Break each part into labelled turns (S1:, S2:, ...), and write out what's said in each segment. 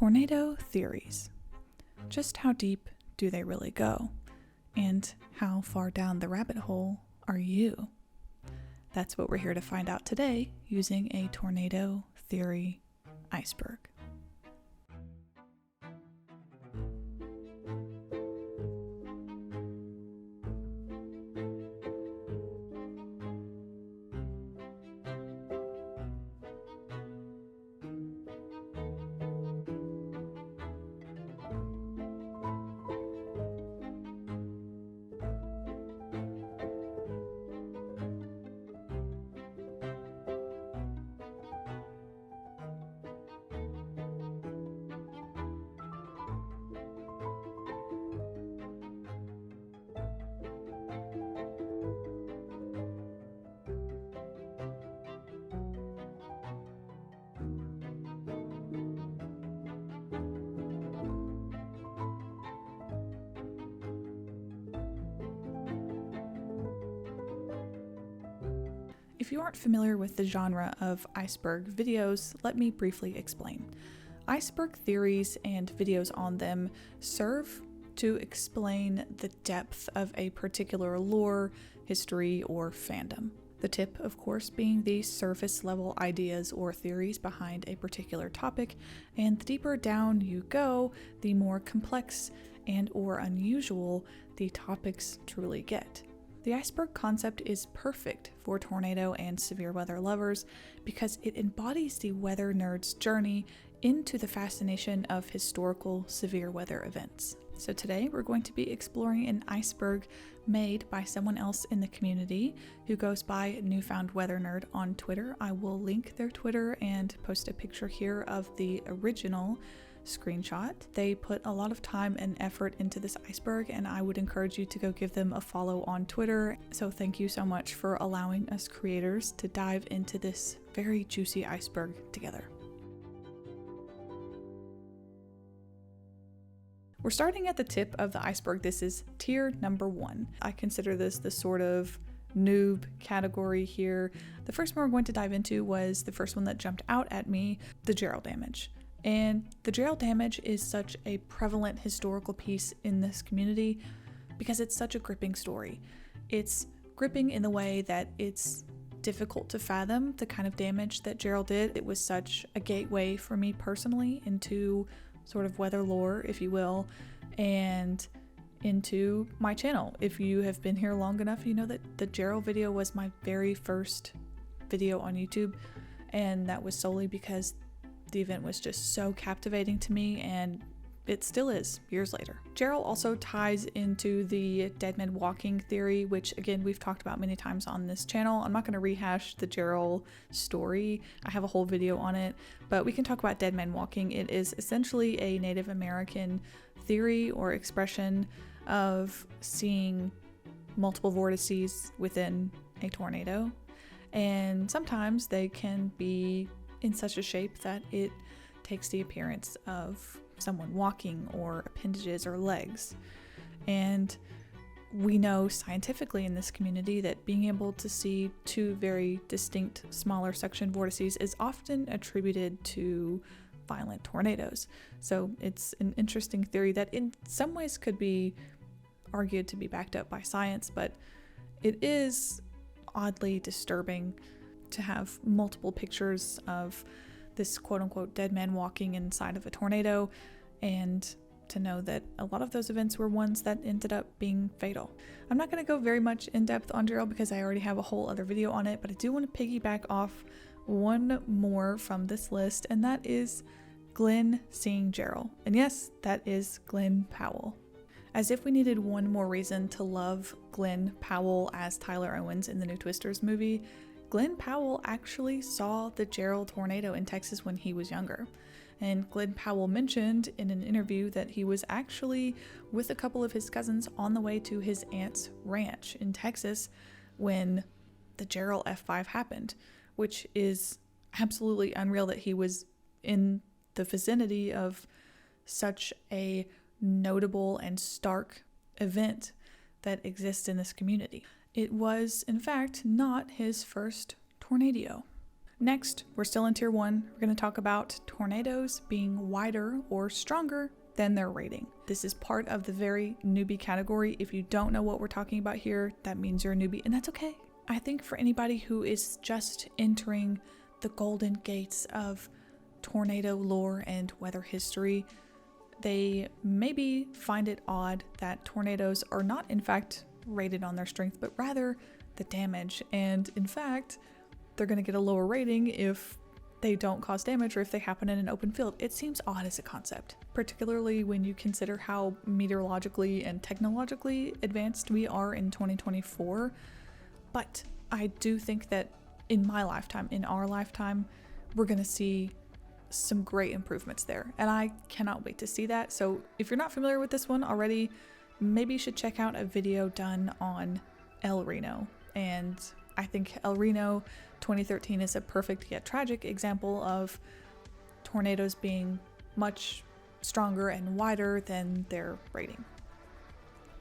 S1: Tornado theories. Just how deep do they really go? And how far down the rabbit hole are you? That's what we're here to find out today using a tornado theory iceberg. If you aren't familiar with the genre of iceberg videos, let me briefly explain. Iceberg theories and videos on them serve to explain the depth of a particular lore, history, or fandom. The tip, of course, being the surface level ideas or theories behind a particular topic, and the deeper down you go, the more complex and or unusual the topics truly get. The iceberg concept is perfect for tornado and severe weather lovers because it embodies the weather nerd's journey into the fascination of historical severe weather events. So today we're going to be exploring an iceberg made by someone else in the community who goes by NewFoundWeatherNerd on Twitter. I will link their Twitter and post a picture here of the original screenshot. They put a lot of time and effort into this iceberg, and I would encourage you to go give them a follow on Twitter. So thank you so much for allowing us creators to dive into this very juicy iceberg together. We're starting at the tip of the iceberg. This is tier number 1. I consider this the sort of noob category here. The first one we're going to dive into was the first one that jumped out at me, the Gerald damage. And the Gerald damage is such a prevalent historical piece in this community because it's such a gripping story. It's gripping in the way that it's difficult to fathom the kind of damage that Gerald did. It was such a gateway for me personally into sort of weather lore, if you will, and into my channel. If you have been here long enough, you know that the Gerald video was my very first video on YouTube, and that was solely because the event was just so captivating to me, and it still is years later. Gerald also ties into the dead men walking theory, which again we've talked about many times on this channel. I'm not going to rehash the Gerald story. I have a whole video on it, but we can talk about dead men walking. It is essentially a Native American theory or expression of seeing multiple vortices within a tornado, and sometimes they can be in such a shape that it takes the appearance of someone walking or appendages or legs. And we know scientifically in this community that being able to see two very distinct smaller section vortices is often attributed to violent tornadoes. So it's an interesting theory that in some ways could be argued to be backed up by science, but it is oddly disturbing to have multiple pictures of this quote-unquote dead man walking inside of a tornado, and to know that a lot of those events were ones that ended up being fatal. I'm not going to go very much in depth on Gerald because I already have a whole other video on it, but I do want to piggyback off one more from this list, and that is Glenn seeing Gerald. And yes, that is Glenn Powell. As if we needed one more reason to love Glenn Powell as Tyler Owens in the new Twisters movie, Glenn Powell actually saw the Gerald tornado in Texas when he was younger. And Glenn Powell mentioned in an interview that he was actually with a couple of his cousins on the way to his aunt's ranch in Texas when the Gerald F5 happened, which is absolutely unreal that he was in the vicinity of such a notable and stark event that exists in this community. It was, in fact, not his first tornado. Next, we're still in Tier 1. We're going to talk about tornadoes being wider or stronger than their rating. This is part of the very newbie category. If you don't know what we're talking about here, that means you're a newbie, and that's okay. I think for anybody who is just entering the golden gates of tornado lore and weather history, they maybe find it odd that tornadoes are not in fact rated on their strength, but rather the damage. And in fact, they're going to get a lower rating if they don't cause damage or if they happen in an open field. It seems odd as a concept, particularly when you consider how meteorologically and technologically advanced we are in 2024. But I do think that in my lifetime, in our lifetime, we're going to see some great improvements there. And I cannot wait to see that. So if you're not familiar with this one already, maybe you should check out a video done on El Reno. And I think El Reno 2013 is a perfect yet tragic example of tornadoes being much stronger and wider than their rating.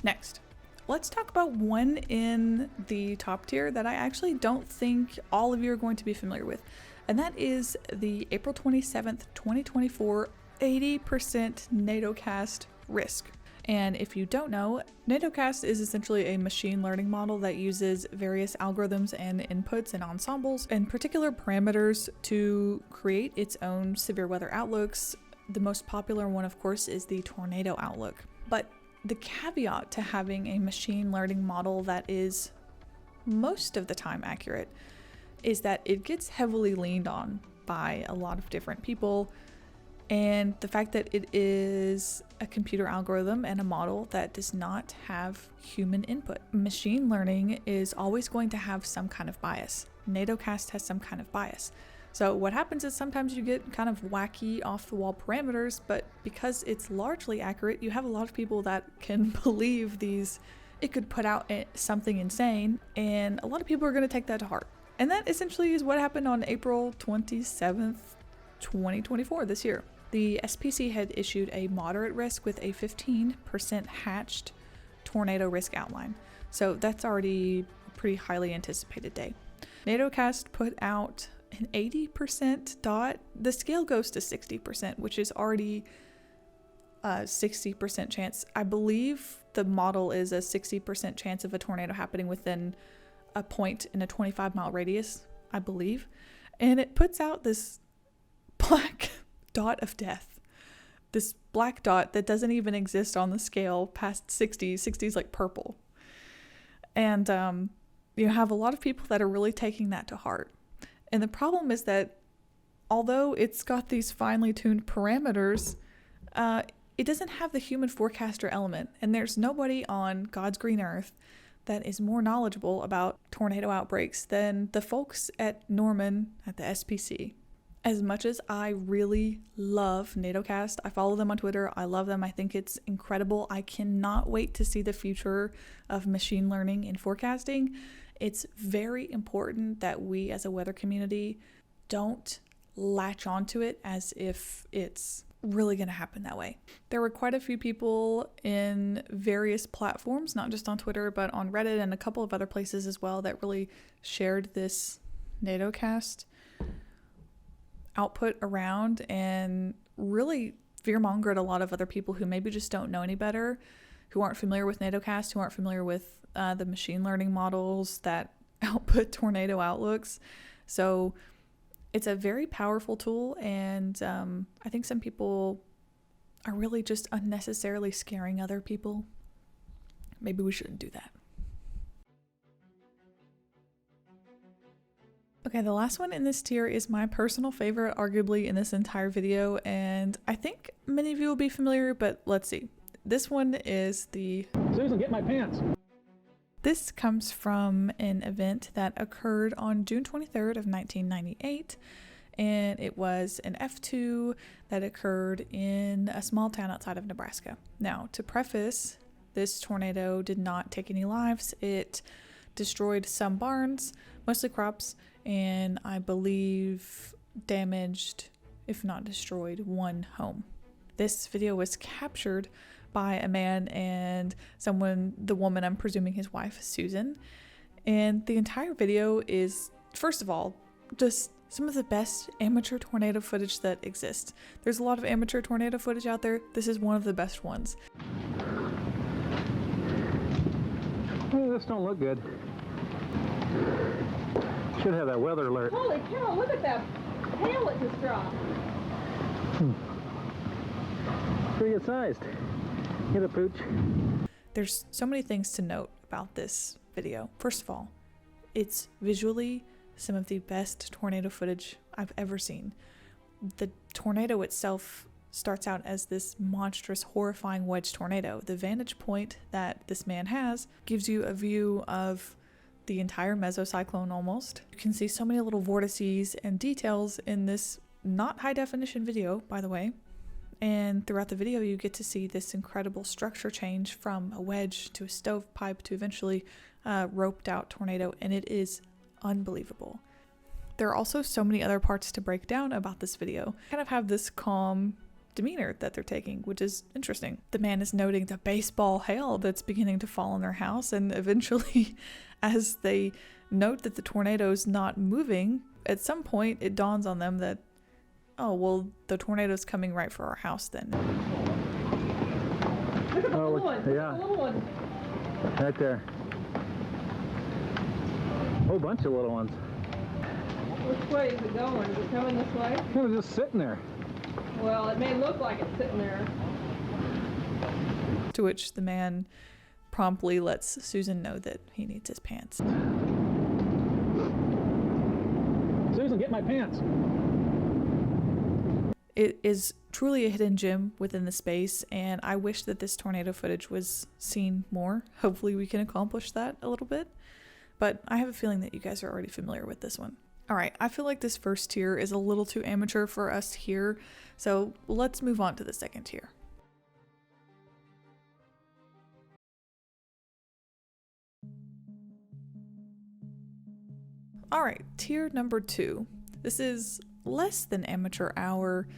S1: Next, let's talk about one in the top tier that I actually don't think all of you are going to be familiar with. And that is the April 27th, 2024 80% Nadocast risk. And if you don't know, Nadocast is essentially a machine learning model that uses various algorithms and inputs and ensembles and particular parameters to create its own severe weather outlooks. The most popular one, of course, is the tornado outlook. But the caveat to having a machine learning model that is most of the time accurate is that it gets heavily leaned on by a lot of different people. And the fact that it is a computer algorithm and a model that does not have human input. Machine learning is always going to have some kind of bias. Nadocast has some kind of bias. So what happens is sometimes you get kind of wacky off-the-wall parameters, but because it's largely accurate, you have a lot of people that can believe these. It could put out something insane, and a lot of people are going to take that to heart. And that essentially is what happened on April 27th, 2024, this year. The SPC had issued a moderate risk with a 15% hatched tornado risk outline. So that's already a pretty highly anticipated day. Nadocast put out an 80% dot. The scale goes to 60%, which is already a 60% chance. I believe the model is a 60% chance of a tornado happening within a point in a 25-mile radius, I believe. And it puts out this black dot of death. This black dot that doesn't even exist on the scale past 60. 60 is like purple. And you have a lot of people that are really taking that to heart. And the problem is that although it's got these finely tuned parameters, it doesn't have the human forecaster element. And there's nobody on God's green earth that is more knowledgeable about tornado outbreaks than the folks at Norman at the SPC. As much as I really love Nadocast, I follow them on Twitter, I love them, I think it's incredible. I cannot wait to see the future of machine learning in forecasting. It's very important that we as a weather community don't latch onto it as if it's really going to happen that way. There were quite a few people in various platforms, not just on Twitter, but on Reddit and a couple of other places as well, that really shared this Nadocast output around and really fearmongered a lot of other people who maybe just don't know any better, who aren't familiar with Nadocast, who aren't familiar with the machine learning models that output tornado outlooks. So it's a very powerful tool, and I think some people are really just unnecessarily scaring other people. Maybe we shouldn't do that. Okay, the last one in this tier is my personal favorite, arguably, in this entire video, and I think many of you will be familiar, but let's see. This one is the...
S2: Susan, get my pants!
S1: This comes from an event that occurred on June 23rd of 1998, and it was an F2 that occurred in a small town outside of Nebraska. Now, to preface, this tornado did not take any lives. It destroyed some barns, mostly crops, and I believe damaged, if not destroyed, one home. This video was captured by a man and someone, the woman, I'm presuming his wife, Susan. And the entire video is, first of all, just some of the best amateur tornado footage that exists. There's a lot of amateur tornado footage out there. This is one of the best ones.
S2: Oh, this don't look good. Should have that weather alert.
S3: Holy cow, look at that hail it just dropped.
S2: Pretty good sized. Get a pooch.
S1: There's so many things to note about this video. First of all, it's visually some of the best tornado footage I've ever seen. The tornado itself starts out as this monstrous, horrifying wedge tornado. The vantage point that this man has gives you a view of the entire mesocyclone almost. You can see so many little vortices and details in this not high definition video, by the way. And throughout the video, you get to see this incredible structure change from a wedge to a stovepipe to eventually a roped out tornado, and it is unbelievable. There are also so many other parts to break down about this video. Kind of have this calm demeanor that they're taking, which is interesting. The man is noting the baseball hail that's beginning to fall on their house, and eventually, as they note that the tornado's not moving, at some point it dawns on them that, oh, well, the tornado's coming right for our house then.
S3: Look at the little one.
S2: Yeah.
S3: The little one.
S2: Right there. Whole bunch of little ones.
S3: Which way is it going? Is it coming this way?
S2: It was just sitting there.
S3: Well, it may look like it's sitting there.
S1: To which the man promptly lets Susan know that he needs his pants.
S2: Susan, get my pants.
S1: It is truly a hidden gem within the space, and I wish that this tornado footage was seen more. Hopefully we can accomplish that a little bit, but I have a feeling that you guys are already familiar with this one. All right, I feel like this first tier is a little too amateur for us here, so let's move on to the second tier. All right, tier number 2. This is less than amateur hour,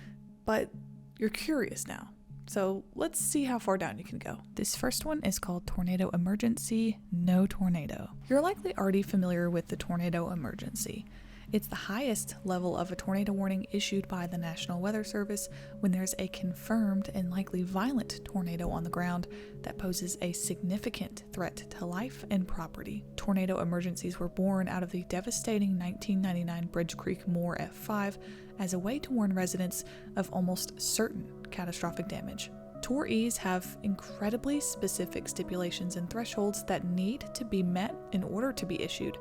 S1: but you're curious now. So let's see how far down you can go. This first one is called Tornado Emergency, No Tornado. You're likely already familiar with the tornado emergency. It's the highest level of a tornado warning issued by the National Weather Service when there's a confirmed and likely violent tornado on the ground that poses a significant threat to life and property. Tornado emergencies were born out of the devastating 1999 Bridge Creek Moore F5 as a way to warn residents of almost certain catastrophic damage. TOR-E's have incredibly specific stipulations and thresholds that need to be met in order to be issued,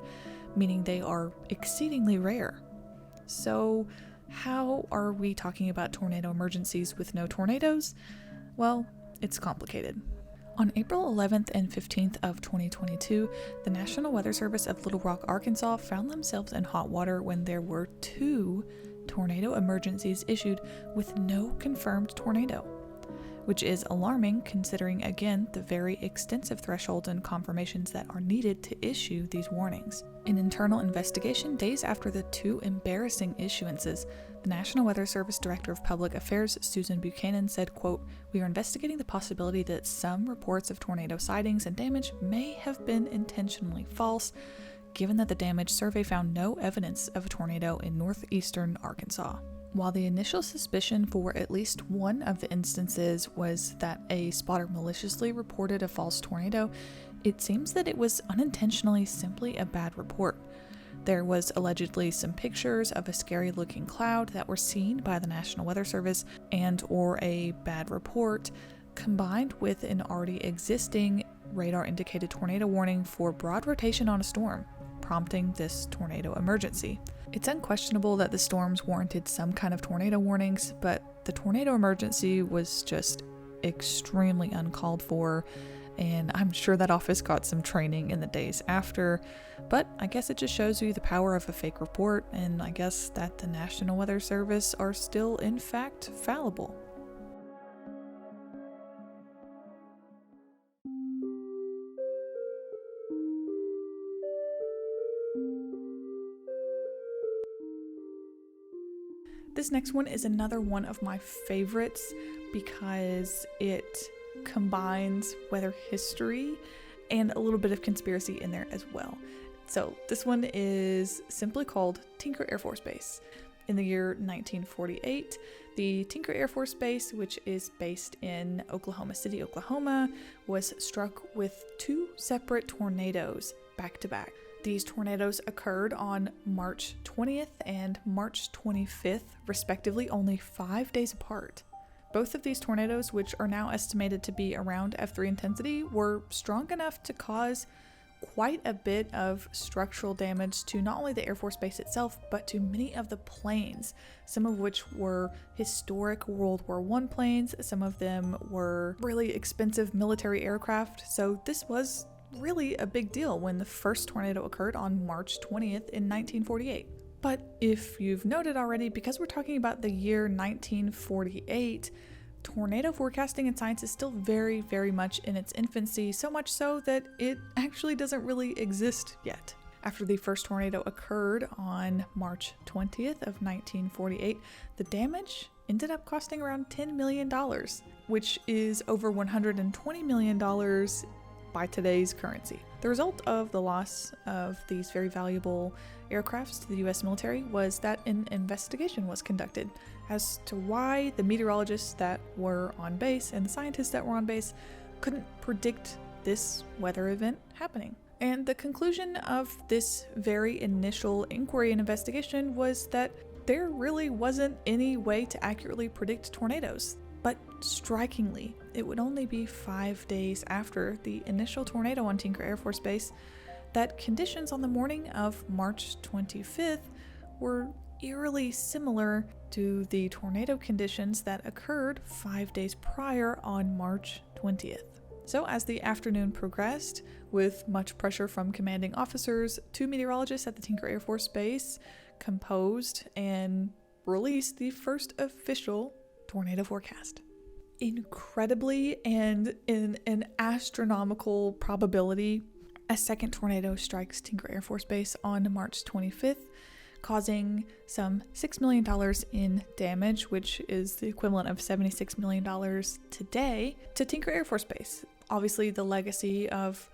S1: meaning they are exceedingly rare. So how are we talking about tornado emergencies with no tornadoes? Well, it's complicated. On April 11th and 15th of 2022, the National Weather Service of Little Rock, Arkansas found themselves in hot water when there were 2 tornado emergencies issued with no confirmed tornado, which is alarming considering, again, the very extensive thresholds and confirmations that are needed to issue these warnings. An internal investigation days after the 2 embarrassing issuances, the National Weather Service Director of Public Affairs, Susan Buchanan, said, quote, "We are investigating the possibility that some reports of tornado sightings and damage may have been intentionally false, given that the damage survey found no evidence of a tornado in northeastern Arkansas." While the initial suspicion for at least one of the instances was that a spotter maliciously reported a false tornado, it seems that it was unintentionally simply a bad report. There was allegedly some pictures of a scary-looking cloud that were seen by the National Weather Service and/or a bad report, combined with an already existing radar-indicated tornado warning for broad rotation on a storm, prompting this tornado emergency. It's unquestionable that the storms warranted some kind of tornado warnings, but the tornado emergency was just extremely uncalled for, and I'm sure that office got some training in the days after, but I guess it just shows you the power of a fake report, and I guess that the National Weather Service are still in fact fallible. This next one is another one of my favorites because it combines weather history and a little bit of conspiracy in there as well. So this one is simply called Tinker Air Force Base. In the year 1948, the Tinker Air Force Base, which is based in Oklahoma City, Oklahoma, was struck with 2 separate tornadoes back to back. These tornadoes occurred on March 20th and March 25th, respectively, only 5 days apart. Both of these tornadoes, which are now estimated to be around F3 intensity, were strong enough to cause quite a bit of structural damage to not only the Air Force Base itself, but to many of the planes, some of which were historic World War I planes, some of them were really expensive military aircraft. So this was really a big deal when the first tornado occurred on March 20th in 1948. But if you've noted already, because we're talking about the year 1948, tornado forecasting in science is still very, very much in its infancy, so much so that it actually doesn't really exist yet. After the first tornado occurred on March 20th of 1948, the damage ended up costing around $10 million, which is over $120 million by today's currency. The result of the loss of these very valuable aircrafts to the US military was that an investigation was conducted as to why the meteorologists that were on base and the scientists that were on base couldn't predict this weather event happening. And the conclusion of this very initial inquiry and investigation was that there really wasn't any way to accurately predict tornadoes. But strikingly, it would only be 5 days after the initial tornado on Tinker Air Force Base that conditions on the morning of March 25th were eerily similar to the tornado conditions that occurred 5 days prior on March 20th. So as the afternoon progressed, with much pressure from commanding officers, 2 meteorologists at the Tinker Air Force Base composed and released the first official tornado forecast. Incredibly, and in an astronomical probability, a second tornado strikes Tinker Air Force Base on March 25th, causing some $6 million in damage, which is the equivalent of $76 million today, to Tinker Air Force Base. Obviously, the legacy of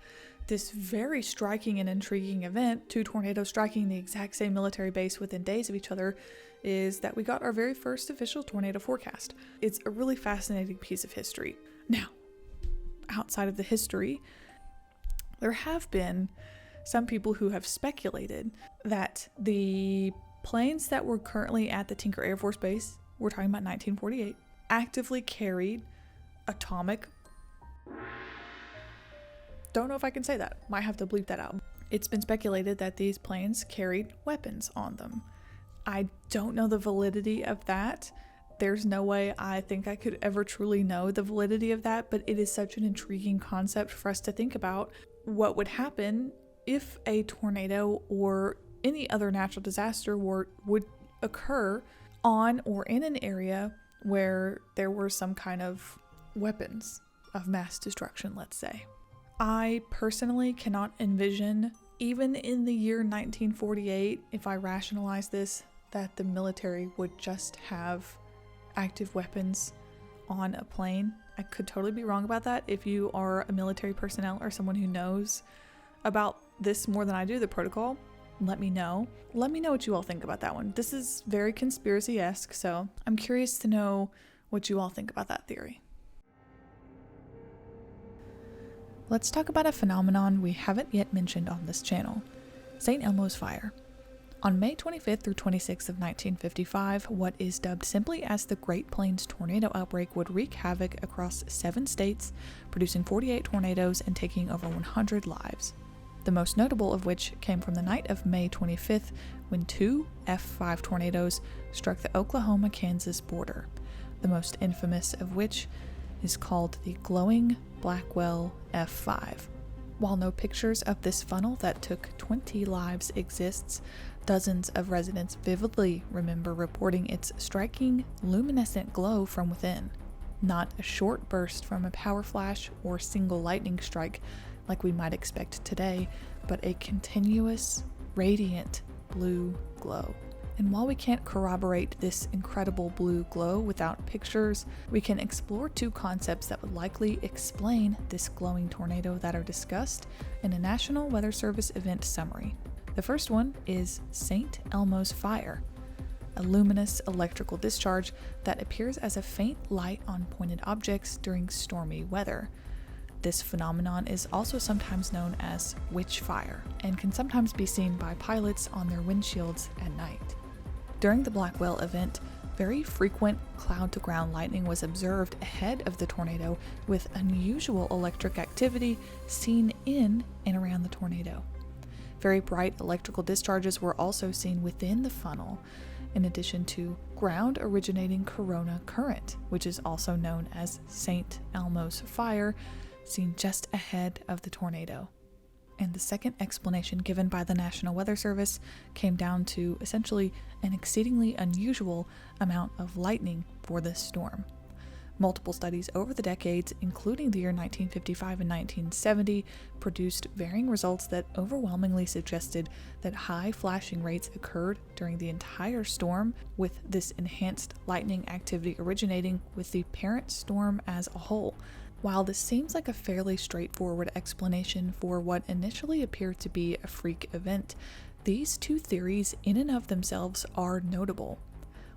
S1: this very striking and intriguing event, 2 tornadoes striking the exact same military base within days of each other, is that we got our very first official tornado forecast. It's a really fascinating piece of history. Now, outside of the history, there have been some people who have speculated that the planes that were currently at the Tinker Air Force Base, we're talking about 1948, actively carried atomic... Don't know if I can say that. Might have to bleep that out. It's been speculated that these planes carried weapons on them. I don't know the validity of that. There's no way I think I could ever truly know the validity of that, but it is such an intriguing concept for us to think about. What would happen if a tornado or any other natural disaster would occur on or in an area where there were some kind of weapons of mass destruction, let's say. I personally cannot envision, even in the year 1948, if I rationalize this, that the military would just have active weapons on a plane. I could totally be wrong about that. If you are a military personnel or someone who knows about this more than I do, the protocol, let me know. Let me know what you all think about that one. This is very conspiracy-esque, so I'm curious to know what you all think about that theory. Let's talk about a phenomenon we haven't yet mentioned on this channel, St. Elmo's Fire. On May 25th through 26th of 1955, what is dubbed simply as the Great Plains tornado outbreak would wreak havoc across 7 states, producing 48 tornadoes and taking over 100 lives. The most notable of which came from the night of May 25th, when 2 F5 tornadoes struck the Oklahoma-Kansas border, the most infamous of which is called the Glowing Blackwell F5. While no pictures of this funnel that took 20 lives exists, dozens of residents vividly remember reporting its striking, luminescent glow from within. Not a short burst from a power flash or single lightning strike like we might expect today, but a continuous, radiant blue glow. And while we can't corroborate this incredible blue glow without pictures, we can explore two concepts that would likely explain this glowing tornado that are discussed in a National Weather Service event summary. The first one is St. Elmo's fire, a luminous electrical discharge that appears as a faint light on pointed objects during stormy weather. This phenomenon is also sometimes known as witch fire and can sometimes be seen by pilots on their windshields at night. During the Blackwell event, very frequent cloud-to-ground lightning was observed ahead of the tornado, with unusual electric activity seen in and around the tornado. Very bright electrical discharges were also seen within the funnel, in addition to ground-originating corona current, which is also known as St. Elmo's fire, seen just ahead of the tornado. And the second explanation given by the National Weather Service came down to essentially an exceedingly unusual amount of lightning for this storm. Multiple studies over the decades, including the year 1955 and 1970, produced varying results that overwhelmingly suggested that high flashing rates occurred during the entire storm, with this enhanced lightning activity originating with the parent storm as a whole. While this seems like a fairly straightforward explanation for what initially appeared to be a freak event, these two theories in and of themselves are notable.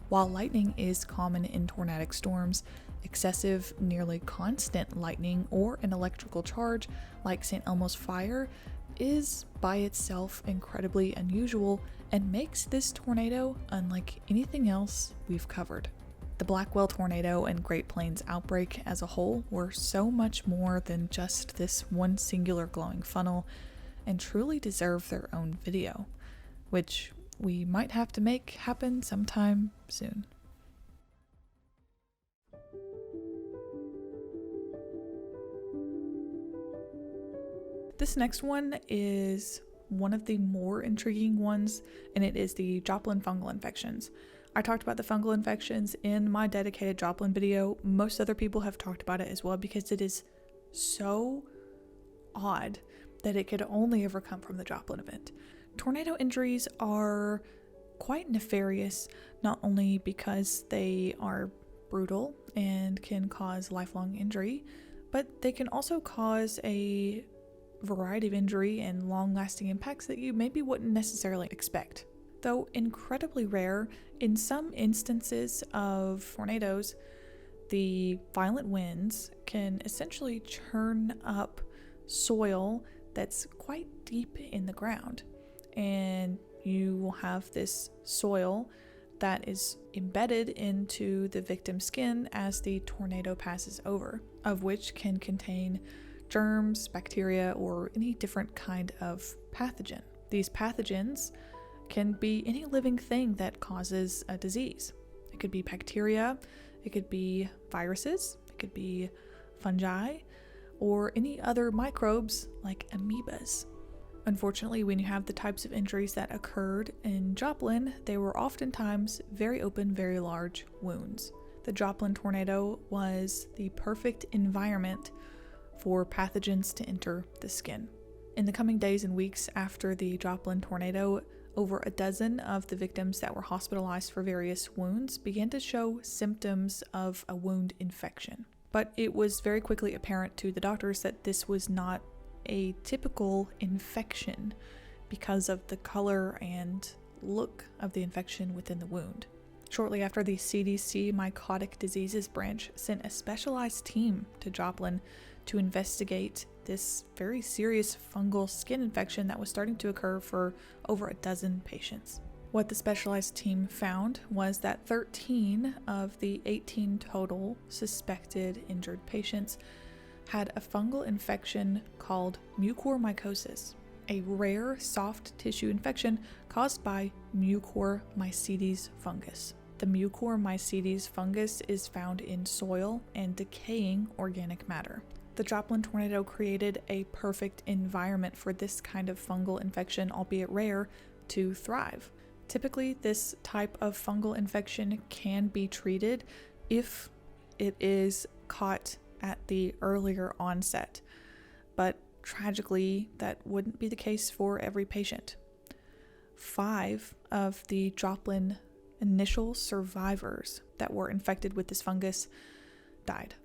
S1: While lightning is common in tornadic storms, excessive, nearly constant lightning or an electrical charge like St. Elmo's fire is by itself incredibly unusual and makes this tornado unlike anything else we've covered. The Blackwell tornado and Great Plains outbreak as a whole were so much more than just this one singular glowing funnel, and truly deserve their own video, which we might have to make happen sometime soon. This next one is one of the more intriguing ones, and it is the Joplin fungal infections. I talked about the fungal infections in my dedicated Joplin video. Most other people have talked about it as well because it is so odd that it could only ever come from the Joplin event. Tornado injuries are quite nefarious, not only because they are brutal and can cause lifelong injury, but they can also cause a variety of injury and long-lasting impacts that you maybe wouldn't necessarily expect. Though incredibly rare, in some instances of tornadoes, the violent winds can essentially churn up soil that's quite deep in the ground. And you will have this soil that is embedded into the victim's skin as the tornado passes over, of which can contain germs, bacteria, or any different kind of pathogen. These pathogens can be any living thing that causes a disease. It could be bacteria, it could be viruses, it could be fungi, or any other microbes like amoebas. Unfortunately, when you have the types of injuries that occurred in Joplin, they were oftentimes very open, very large wounds. The Joplin tornado was the perfect environment for pathogens to enter the skin. In the coming days and weeks after the Joplin tornado, over a dozen of the victims that were hospitalized for various wounds began to show symptoms of a wound infection. But it was very quickly apparent to the doctors that this was not a typical infection because of the color and look of the infection within the wound. Shortly after, the CDC Mycotic Diseases branch sent a specialized team to Joplin to investigate this very serious fungal skin infection that was starting to occur for over a dozen patients. What the specialized team found was that 13 of the 18 total suspected injured patients had a fungal infection called mucormycosis, a rare soft tissue infection caused by Mucormycetes fungus. The Mucormycetes fungus is found in soil and decaying organic matter. The Joplin tornado created a perfect environment for this kind of fungal infection, albeit rare, to thrive. Typically, this type of fungal infection can be treated if it is caught at the earlier onset, but tragically, that wouldn't be the case for every patient. 5 of the Joplin initial survivors that were infected with this fungus died.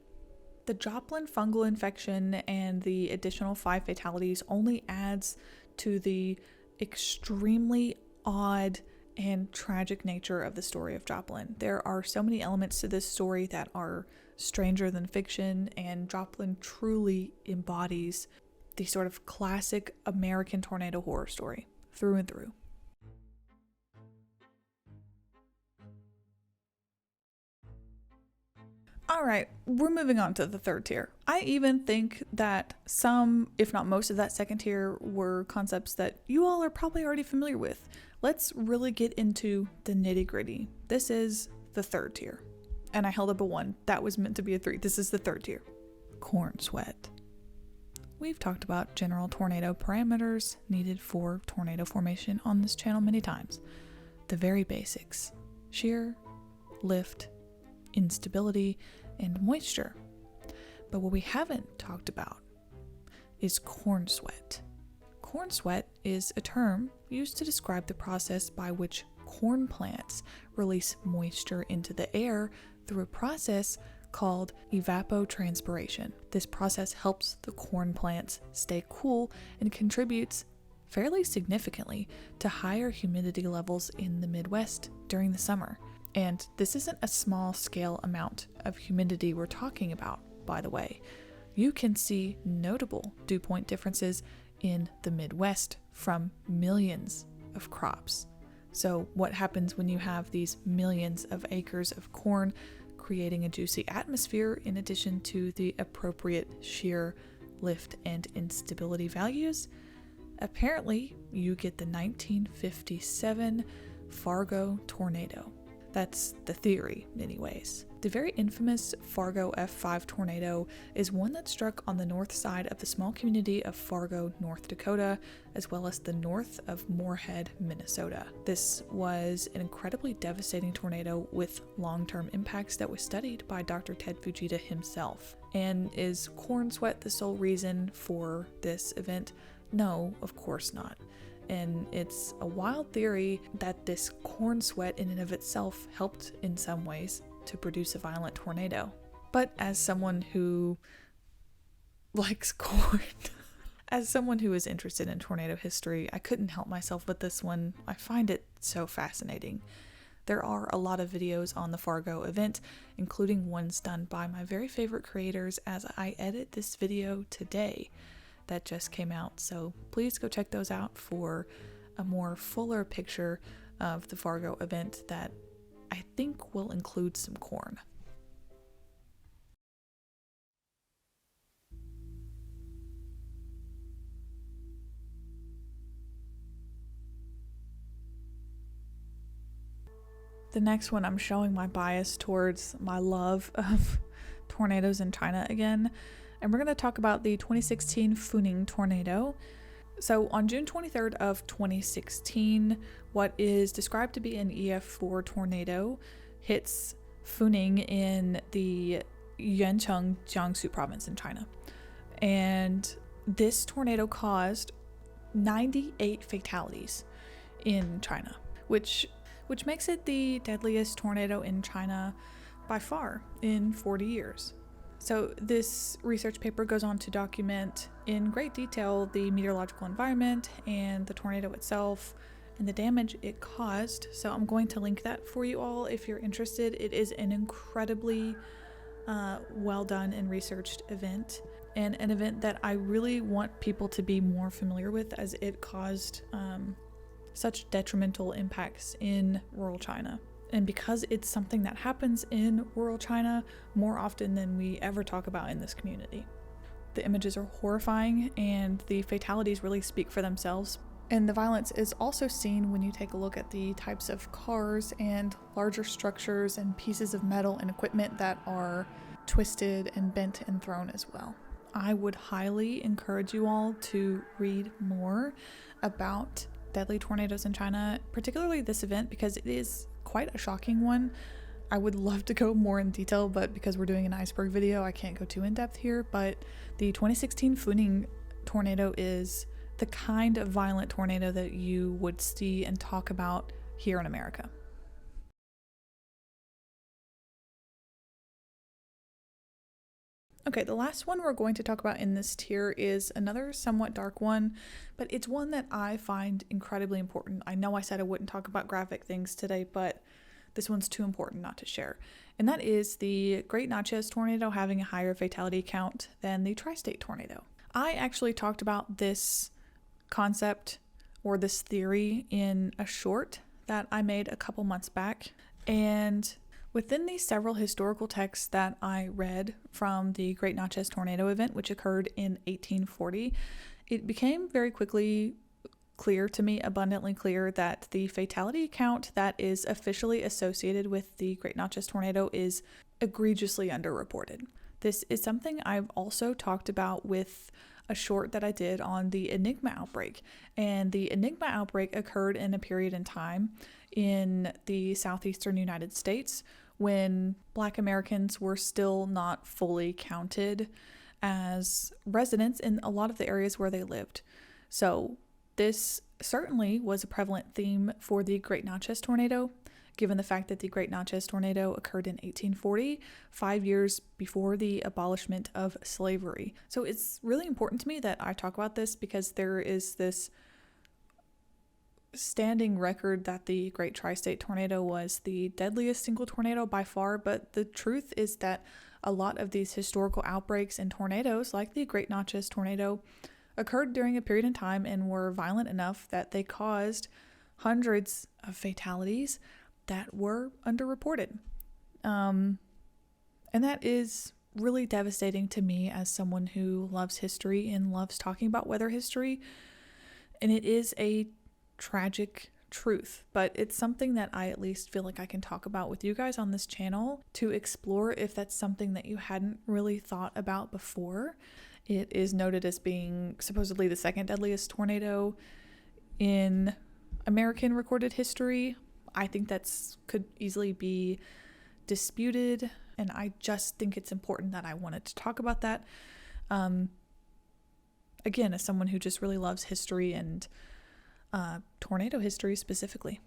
S1: The Joplin fungal infection and the additional 5 fatalities only adds to the extremely odd and tragic nature of the story of Joplin. There are so many elements to this story that are stranger than fiction, and Joplin truly embodies the sort of classic American tornado horror story through and through. Alright, we're moving on to the third tier. I even think that some, if not most of that second tier, were concepts that you all are probably already familiar with. Let's really get into the nitty-gritty. This is the third tier. And I held up a 1. That was meant to be a 3. This is the third tier. Corn sweat. We've talked about general tornado parameters needed for tornado formation on this channel many times. The very basics: shear, lift, instability, and moisture. But what we haven't talked about is corn sweat. Corn sweat is a term used to describe the process by which corn plants release moisture into the air through a process called evapotranspiration. This process helps the corn plants stay cool and contributes fairly significantly to higher humidity levels in the Midwest during the summer. And this isn't a small scale amount of humidity we're talking about, by the way. You can see notable dew point differences in the Midwest from millions of crops. So what happens when you have these millions of acres of corn creating a juicy atmosphere in addition to the appropriate shear, lift, and instability values? Apparently, you get the 1957 Fargo tornado. That's the theory, anyways. The very infamous Fargo F5 tornado is one that struck on the north side of the small community of Fargo, North Dakota, as well as the north of Moorhead, Minnesota. This was an incredibly devastating tornado with long-term impacts that was studied by Dr. Ted Fujita himself. And is corn sweat the sole reason for this event? No, of course not. And it's a wild theory that this corn sweat in and of itself helped in some ways to produce a violent tornado. But as someone who likes corn, as someone who is interested in tornado history, I couldn't help myself with this one. I find it so fascinating. There are a lot of videos on the Fargo event, including ones done by my very favorite creators as I edit this video today. That just came out, so please go check those out for a more fuller picture of the Fargo event that I think will include some corn. The next one, I'm showing my bias towards my love of tornadoes in China again. And we're going to talk about the 2016 Funing tornado. So on June 23rd of 2016, what is described to be an EF4 tornado hits Funing in the Yancheng, Jiangsu province in China. And this tornado caused 98 fatalities in China, which makes it the deadliest tornado in China by far in 40 years. So this research paper goes on to document in great detail the meteorological environment and the tornado itself and the damage it caused. So I'm going to link that for you all if you're interested. It is an incredibly well done and researched event, and an event that I really want people to be more familiar with, as it caused such detrimental impacts in rural China. And because it's something that happens in rural China more often than we ever talk about in this community. The images are horrifying and the fatalities really speak for themselves. And the violence is also seen when you take a look at the types of cars and larger structures and pieces of metal and equipment that are twisted and bent and thrown as well. I would highly encourage you all to read more about deadly tornadoes in China, particularly this event, because it is quite a shocking one. I would love to go more in detail, but because we're doing an iceberg video, I can't go too in depth here. But the 2016 Funing tornado is the kind of violent tornado that you would see and talk about here in America. Okay, the last one we're going to talk about in this tier is another somewhat dark one, but it's one that I find incredibly important. I know I said I wouldn't talk about graphic things today, but this one's too important not to share. And that is the Great Natchez tornado having a higher fatality count than the Tri-State tornado. I actually talked about this concept or this theory in a short that I made a couple months back. And within the several historical texts that I read from the Great Natchez tornado event, which occurred in 1840, it became very quickly clear to me, abundantly clear, that the fatality count that is officially associated with the Great Natchez tornado is egregiously underreported. This is something I've also talked about with a short that I did on the Enigma outbreak. And the Enigma outbreak occurred in a period in time in the southeastern United States when Black Americans were still not fully counted as residents in a lot of the areas where they lived. So this certainly was a prevalent theme for the Great Natchez tornado, given the fact that the Great Natchez tornado occurred in 1840, 5 years before the abolishment of slavery. So it's really important to me that I talk about this because there is this standing record that the Great Tri-State tornado was the deadliest single tornado by far, but the truth is that a lot of these historical outbreaks and tornadoes, like the Great Natchez tornado, occurred during a period in time and were violent enough that they caused hundreds of fatalities that were underreported. And that is really devastating to me as someone who loves history and loves talking about weather history. And it is a tragic truth, but it's something that I at least feel like I can talk about with you guys on this channel to explore if that's something that you hadn't really thought about before. It is noted as being supposedly the second deadliest tornado in American recorded history. I think that's could easily be disputed, and I just think it's important that I wanted to talk about that. Again, as someone who just really loves history and tornado history specifically.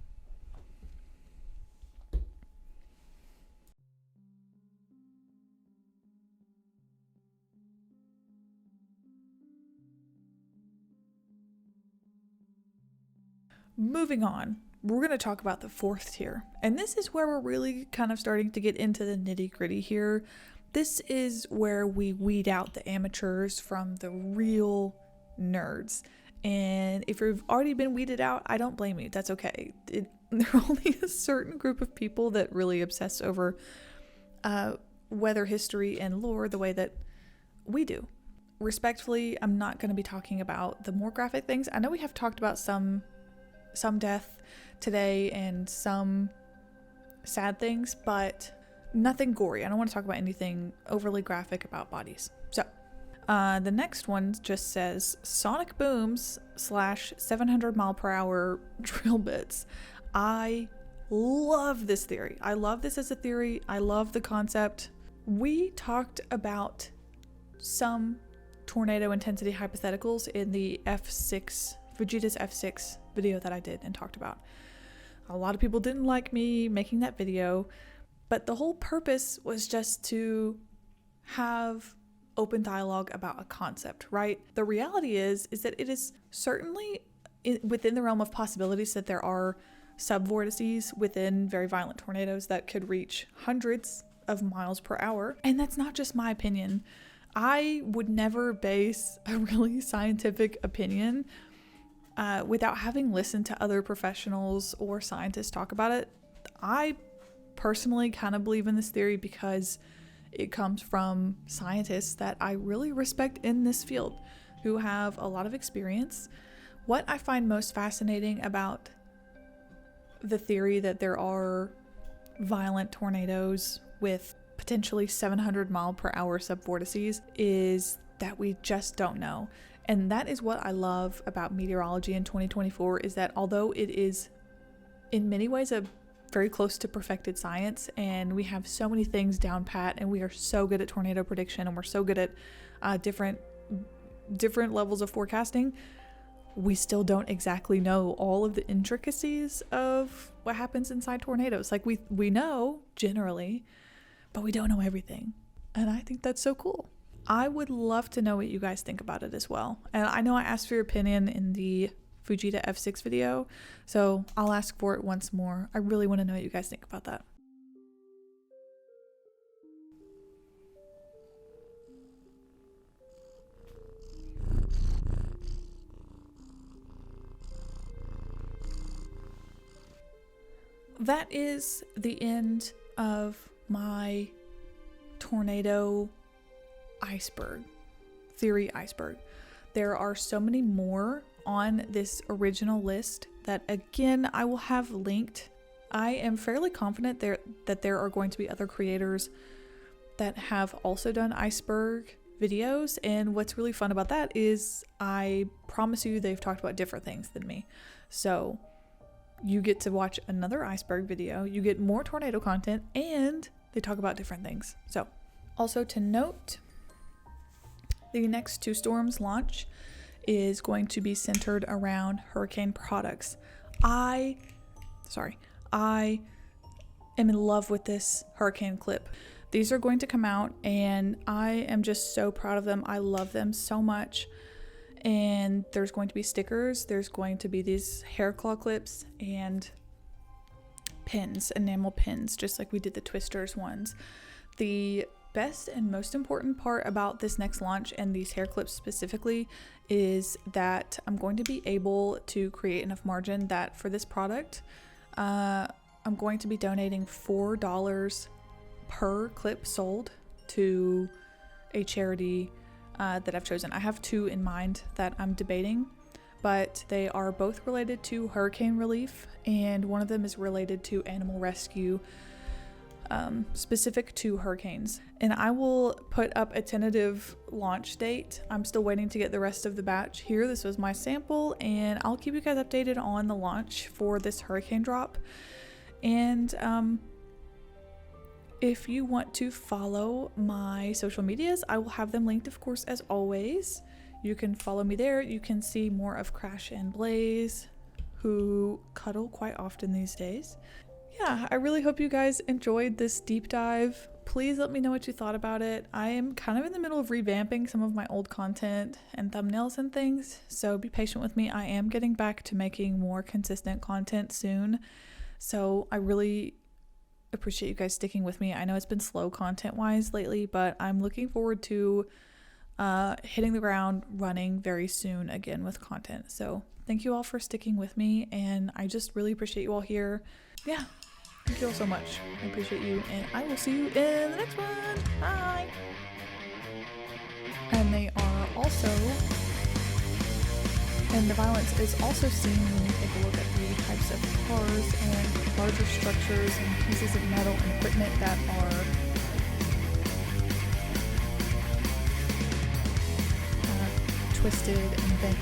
S1: Moving on, we're going to talk about the fourth tier. And this is where we're really kind of starting to get into the nitty-gritty here. This is where we weed out the amateurs from the real nerds. And if you've already been weeded out, I don't blame you. That's okay. There are only a certain group of people that really obsess over weather history and lore the way that we do. Respectfully, I'm not going to be talking about the more graphic things. I know we have talked about some death today and some sad things, but nothing gory. I don't want to talk about anything overly graphic about bodies. So the next one just says sonic booms / 700 mile per hour drill bits. I love this theory. I love this as a theory. I love the concept. We talked about some tornado intensity hypotheticals in the Vegeta's F6 video that I did and talked about. A lot of people didn't like me making that video, but the whole purpose was just to have open dialogue about a concept, right? The reality is that it is certainly within the realm of possibilities that there are subvortices within very violent tornadoes that could reach hundreds of miles per hour. And that's not just my opinion. I would never base a really scientific opinion without having listened to other professionals or scientists talk about it. I personally kind of believe in this theory because it comes from scientists that I really respect in this field who have a lot of experience. What I find most fascinating about the theory that there are violent tornadoes with potentially 700 mile per hour subvortices is that we just don't know. And that is what I love about meteorology in 2024, is that although it is in many ways a very close to perfected science, and we have so many things down pat, and we are so good at tornado prediction, and we're so good at different levels of forecasting, we still don't exactly know all of the intricacies of what happens inside tornadoes. Like we know generally, but we don't know everything. And I think that's so cool. I would love to know what you guys think about it as well. And I know I asked for your opinion in the Fujita F6 video, so I'll ask for it once more. I really want to know what you guys think about that. That is the end of my tornado theory iceberg. There are so many more on this original list that, again, I will have linked. I am fairly confident that there are going to be other creators that have also done iceberg videos, and what's really fun about that is I promise you they've talked about different things than me. So you get to watch another iceberg video, you get more tornado content, and they talk about different things. So also to note, the next two storms launch is going to be centered around hurricane products. I am in love with this hurricane clip. These are going to come out and I am just so proud of them. I love them so much. And there's going to be stickers, there's going to be these hair claw clips and pins, enamel pins, just like we did the Twisters ones. The best and most important part about this next launch and these hair clips specifically is that I'm going to be able to create enough margin that for this product, I'm going to be donating $4 per clip sold to a charity that I've chosen. I have two in mind that I'm debating, but they are both related to hurricane relief, and one of them is related to animal rescue, specific to hurricanes. And I will put up a tentative launch date. I'm still waiting to get the rest of the batch here. This was my sample, and I'll keep you guys updated on the launch for this hurricane drop. And if you want to follow my social medias, I will have them linked, of course, as always. You can follow me there. You can see more of Crash and Blaze, who cuddle quite often these days. Yeah, I really hope you guys enjoyed this deep dive. Please let me know what you thought about it. I am kind of in the middle of revamping some of my old content and thumbnails and things, so be patient with me. I am getting back to making more consistent content soon, so I really appreciate you guys sticking with me. I know it's been slow content wise lately, but I'm looking forward to hitting the ground running very soon again with content. So thank you all for sticking with me, and I just really appreciate you all here. Yeah, thank you all so much. I appreciate you, and I will see you in the next one. Bye. And they are also, and the violence is also seen when you take a look at the types of cars and larger structures and pieces of metal and equipment that are twisted and bent